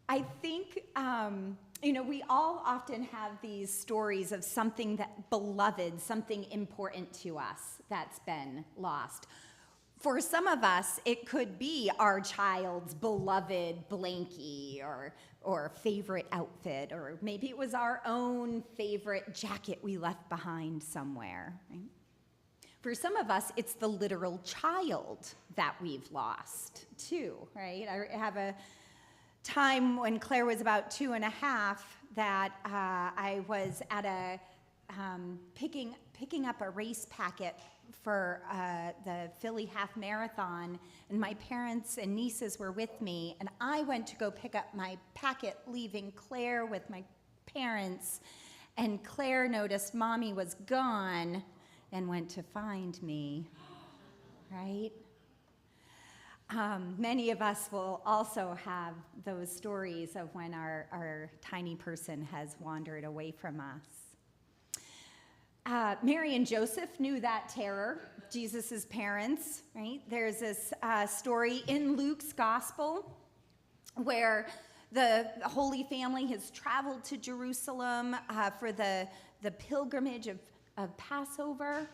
I think, we all often have these stories of something that beloved, something important to us that's been lost. For some of us, it could be our child's beloved blankie or favorite outfit, or maybe it was our own favorite jacket we left behind somewhere, right? For some of us, it's the literal child that we've lost, too, right? I have a time when Claire was about 2.5 that I was at a picking up a race packet for the Philly Half Marathon, and my parents and nieces were with me, and I went to go pick up my packet, leaving Claire with my parents, and Claire noticed Mommy was gone and went to find me, right? Many of us will also have those stories of when our tiny person has wandered away from us. Mary and Joseph knew that terror, Jesus' parents, right? There's this story in Luke's gospel where the Holy Family has traveled to Jerusalem for the pilgrimage of Passover.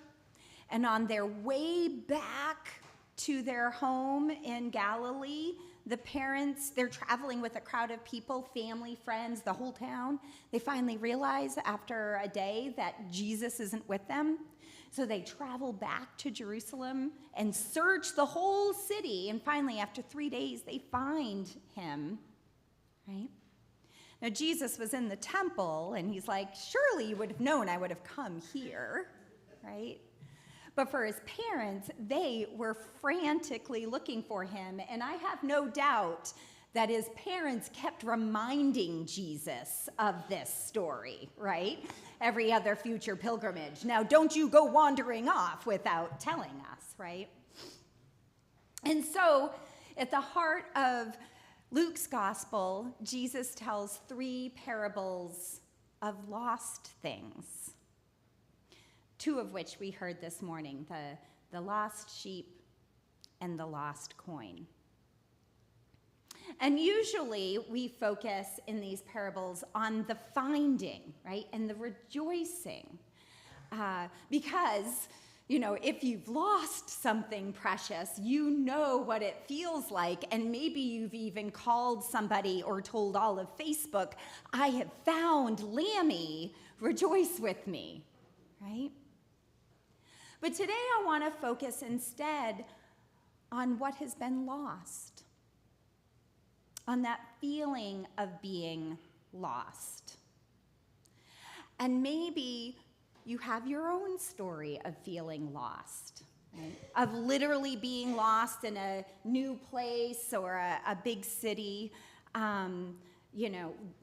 And on their way back to their home in Galilee, the parents, they're traveling with a crowd of people, family, friends, the whole town. They finally realize after a day that Jesus isn't with them. So they travel back to Jerusalem and search the whole city. And finally, after 3 days, they find him, right? Now, Jesus was in the temple, and he's like, surely you would have known I would have come here, right? But for his parents, they were frantically looking for him, and I have no doubt that his parents kept reminding Jesus of this story, right? Every other future pilgrimage. Now, don't you go wandering off without telling us, right? And so, at the heart of Luke's gospel, Jesus tells 3 parables of lost things, 2 of which we heard this morning, the lost sheep and the lost coin. And usually we focus in these parables on the finding, right, and the rejoicing, because, if you've lost something precious, you know what it feels like, and maybe you've even called somebody or told all of Facebook, I have found Lammy, rejoice with me, right? But today I want to focus instead on what has been lost, on that feeling of being lost. And maybe you have your own story of feeling lost, right? Of literally being lost in a new place or a big city.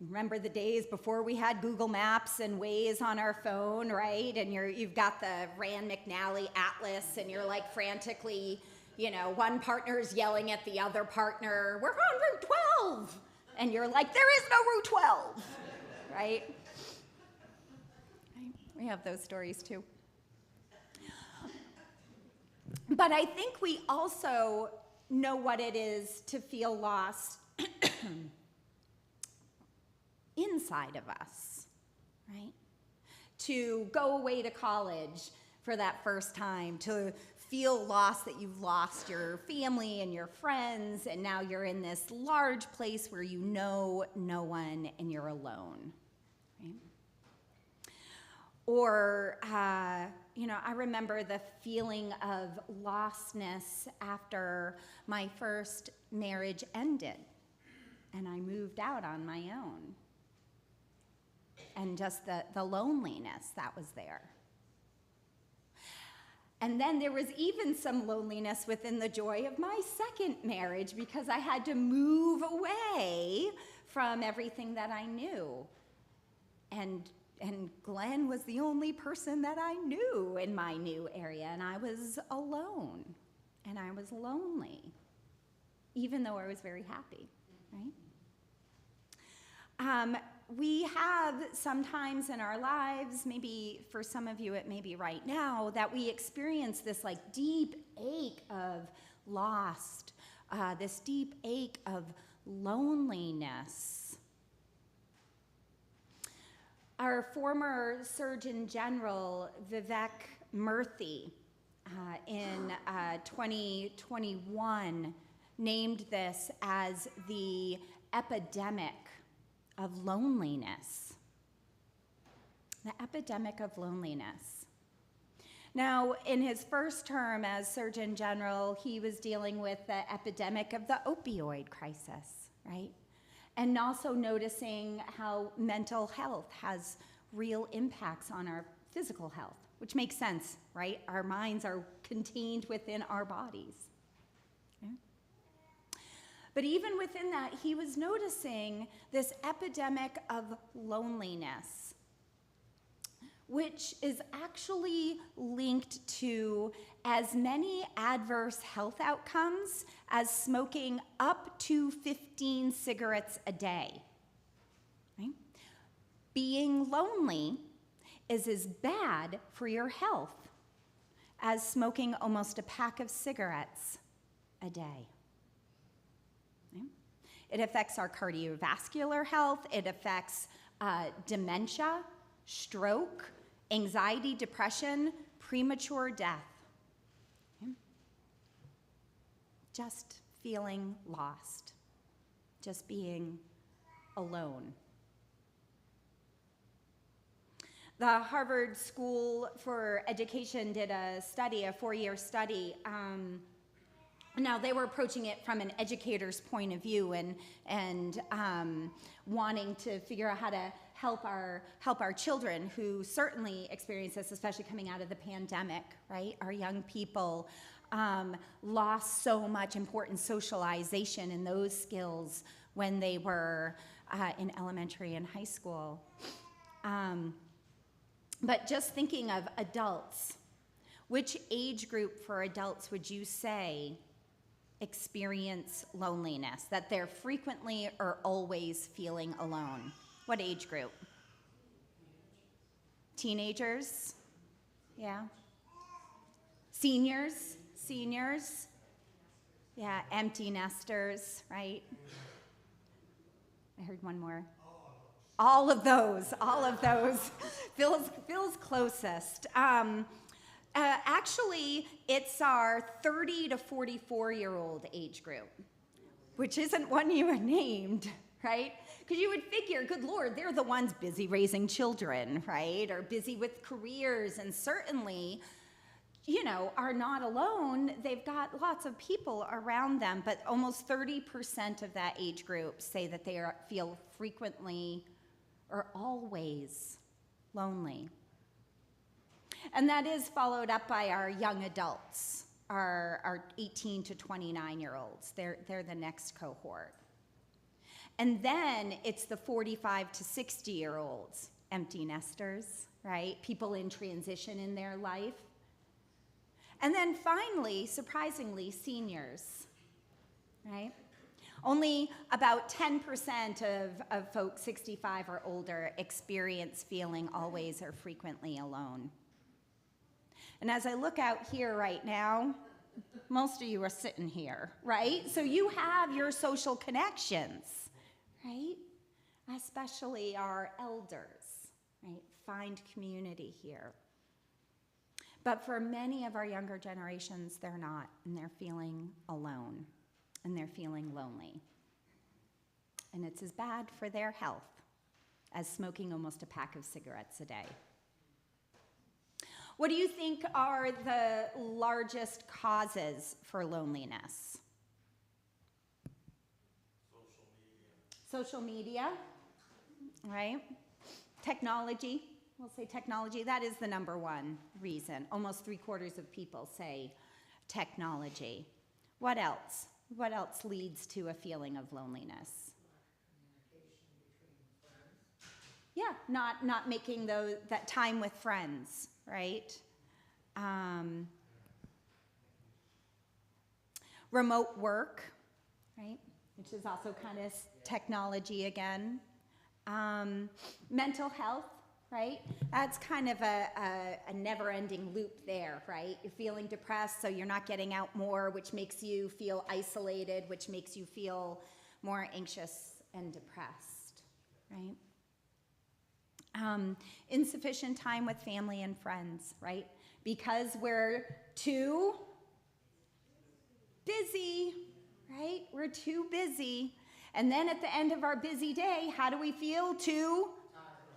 Remember the days before we had Google Maps and Waze on our phone, right? And you've got the Rand McNally atlas, and you're like frantically, one partner's yelling at the other partner, we're on Route 12. And you're like, there is no Route 12, right? We have those stories too. But I think we also know what it is to feel lost inside of us, right? To go away to college for that first time, to feel lost that you've lost your family and your friends, and now you're in this large place where you know no one and you're alone, right? Or, I remember the feeling of lostness after my first marriage ended, and I moved out on my own. And just the loneliness that was there. And then there was even some loneliness within the joy of my second marriage, because I had to move away from everything that I knew. And Glen was the only person that I knew in my new area, and I was alone, and I was lonely, even though I was very happy, right? We have sometimes in our lives, maybe for some of you it may be right now, that we experience this like deep ache of lost, this deep ache of loneliness. our former Surgeon General, Vivek Murthy, in 2021, named this as the epidemic of loneliness. The epidemic of loneliness. Now, in his first term as Surgeon General, he was dealing with the epidemic of the opioid crisis, right? And also noticing how mental health has real impacts on our physical health, which makes sense, right? Our minds are contained within our bodies. Okay? But even within that, he was noticing this epidemic of loneliness, which is actually linked to as many adverse health outcomes as smoking up to 15 cigarettes a day. Right? Being lonely is as bad for your health as smoking almost a pack of cigarettes a day. Right? It affects our cardiovascular health. It affects dementia, stroke, anxiety, depression, premature death. Okay? Just feeling lost, just being alone. The Harvard School for Education did a study, a 4-year study. Now, they were approaching it from an educator's point of view and wanting to figure out how to help our children who certainly experience this, especially coming out of the pandemic, right? Our young people lost so much important socialization and those skills when they were in elementary and high school. But just thinking of adults, which age group for adults would you say experience loneliness, that they're frequently or always feeling alone? What age group? Teenagers? Yeah. Seniors? Yeah, empty nesters, right? I heard one more. All of those. Phil's closest. Actually, it's our 30 to 44-year-old age group, which isn't one you were named, right? Because you would figure, good Lord, they're the ones busy raising children, right? Or busy with careers, and certainly, are not alone. They've got lots of people around them, but almost 30% of that age group say that they feel frequently or always lonely. And that is followed up by our young adults, our 18 to 29-year-olds. They're the next cohort. And then it's the 45 to 60-year-olds, empty nesters, right? People in transition in their life. And then finally, surprisingly, seniors, right? Only about 10% of folks 65 or older experience feeling always or frequently alone. And as I look out here right now, most of you are sitting here, right? So you have your social connections, right? Especially our elders, right? Find community here. But for many of our younger generations, they're not, and they're feeling alone, and they're feeling lonely. And it's as bad for their health as smoking almost a pack of cigarettes a day. What do you think are the largest causes for loneliness? Social media, right? Technology. We'll say technology. That is the number one reason. Almost 3/4 of people say technology. What else? What else leads to a feeling of loneliness? Yeah, not making that time with friends, right? Remote work, right? Which is also kind of technology again. Mental health, right? That's kind of a never-ending loop there, right? You're feeling depressed, so you're not getting out more, which makes you feel isolated, which makes you feel more anxious and depressed, right? insufficient time with family and friends, right? Because we're too busy, right? We're too busy. And then at the end of our busy day, how do we feel? Too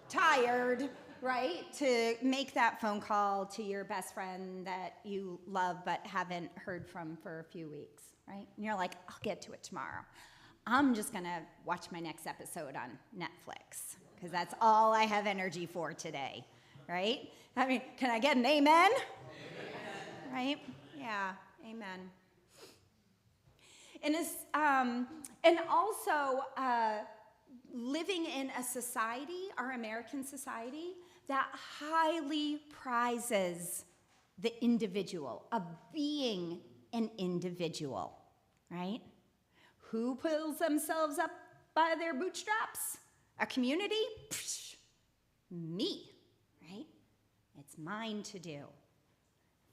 tired, right? To make that phone call to your best friend that you love but haven't heard from for a few weeks, right? And you're like, I'll get to it tomorrow. I'm just going to watch my next episode on Netflix because that's all I have energy for today, right? I mean, can I get an amen? Amen. Right? Yeah, amen. And also living in a society, our American society, that highly prizes the individual, of being an individual, right? Who pulls themselves up by their bootstraps? A community? Psh, me, right? It's mine to do.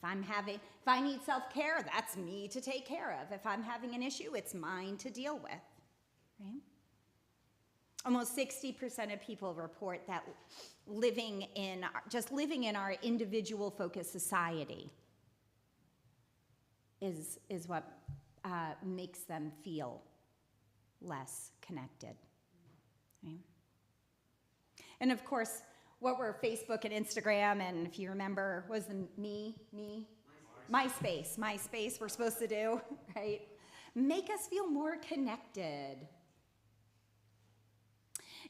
If I need self-care, that's me to take care of. If I'm having an issue, it's mine to deal with, right? Almost 60% of people report that living in our individual-focused society is what makes them feel less connected, right? And of course, what were Facebook and Instagram, and if you remember, was the MySpace we're supposed to do, right? Make us feel more connected.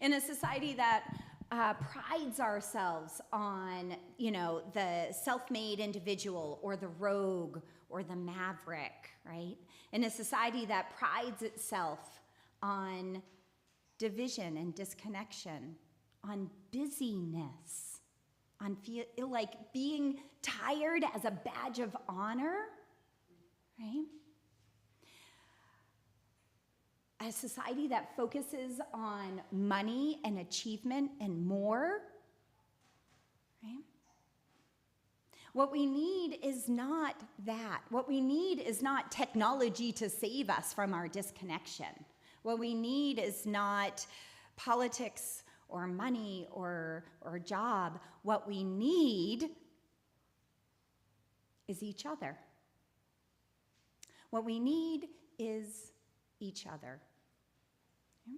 In a society that prides ourselves on, the self-made individual or the rogue or the maverick, right? In a society that prides itself on division and disconnection, on busyness, on being tired as a badge of honor, right? A society that focuses on money and achievement and more, right? What we need is not that. What we need is not technology to save us from our disconnection. What we need is not politics or money or job. What we need is each other. What we need is each other. Okay?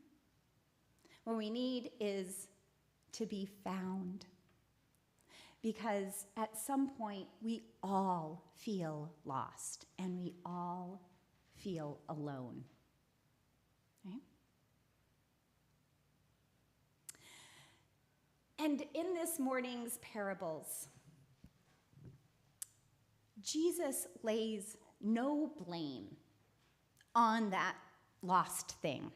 What we need is to be found. Because at some point, we all feel lost and we all feel alone. Right? And in this morning's parables, Jesus lays no blame on that lost thing,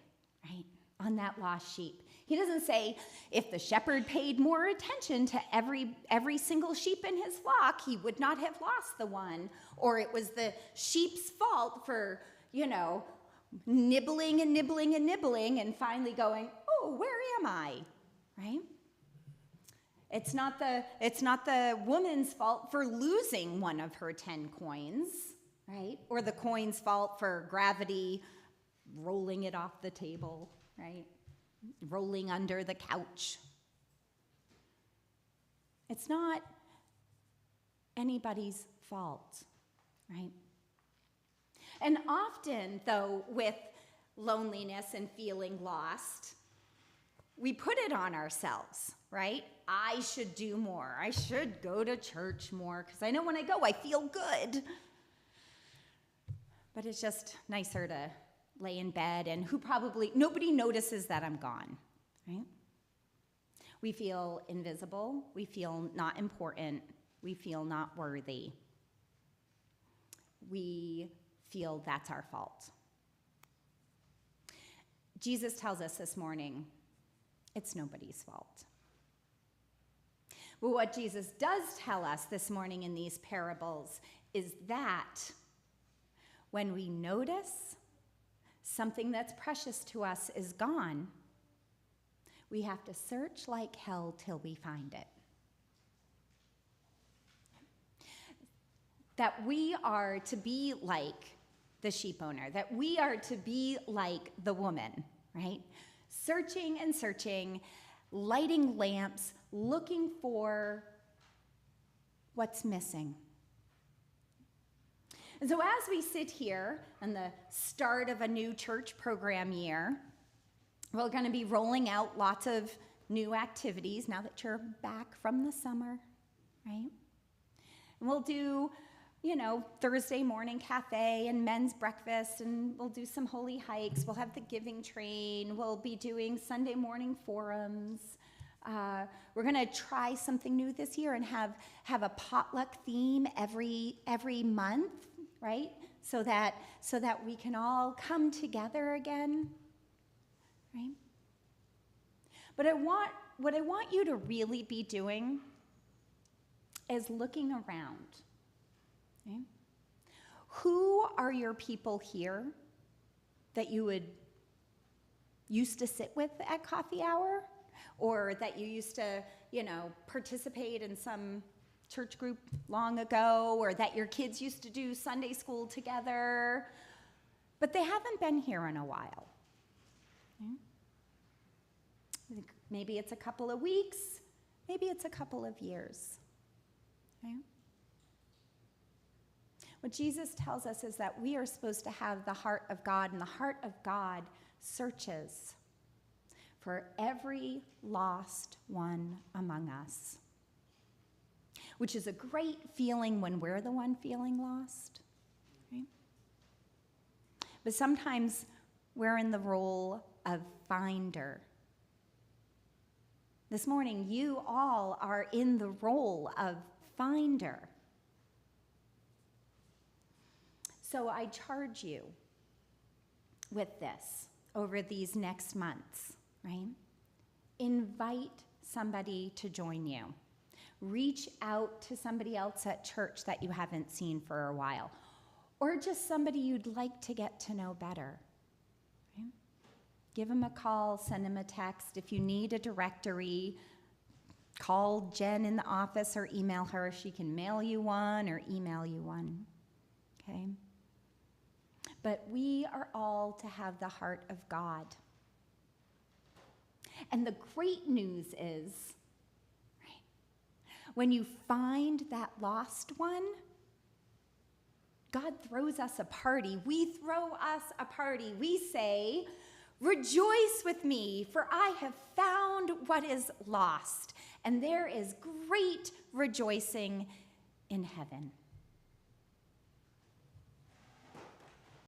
right? On that lost sheep. He doesn't say if the shepherd paid more attention to every single sheep in his flock, he would not have lost the one, or it was the sheep's fault for, nibbling and nibbling and nibbling and finally going, oh, where am I, right? It's not the woman's fault for losing one of her 10 coins, right? Or the coin's fault for gravity rolling it off the table, right? Rolling under the couch. It's not anybody's fault, right? And often, though, with loneliness and feeling lost, we put it on ourselves, right? I should do more. I should go to church more because I know when I go, I feel good. But it's just nicer to lay in bed and nobody notices that I'm gone, right? We feel invisible. We feel not important. We feel not worthy. We feel that's our fault. Jesus tells us this morning, it's nobody's fault. But what Jesus does tell us this morning in these parables is that when we notice something that's precious to us is gone, we have to search like hell till we find it. That we are to be like the sheep owner, that we are to be like the woman, right? Searching and searching, lighting lamps, looking for what's missing. And so as we sit here on the start of a new church program year, we're going to be rolling out lots of new activities now that you're back from the summer, right? And we'll do, Thursday morning cafe and men's breakfast, and we'll do some holy hikes. We'll have the giving train. We'll be doing Sunday morning forums. We're going to try something new this year and have a potluck theme every month, right? So that we can all come together again, right? But what I want you to really be doing is looking around. Okay? Who are your people here that you used to sit with at coffee hour, or that you used to, participate in some church group long ago, or that your kids used to do Sunday school together, but they haven't been here in a while? Okay? Maybe it's a couple of weeks, maybe it's a couple of years. Okay? What Jesus tells us is that we are supposed to have the heart of God, and the heart of God searches for every lost one among us, which is a great feeling when we're the one feeling lost. Right? But sometimes we're in the role of finder. This morning, you all are in the role of finder. So I charge you with this over these next months, right? Invite somebody to join you. Reach out to somebody else at church that you haven't seen for a while, or just somebody you'd like to get to know better. Right? Give them a call, send them a text. If you need a directory, call Jen in the office or email her. She can mail you one or email you one, okay? But we are all to have the heart of God. And the great news is, right, when you find that lost one, God throws us a party. We throw us a party. We say, "Rejoice with me, for I have found what is lost." And there is great rejoicing in heaven.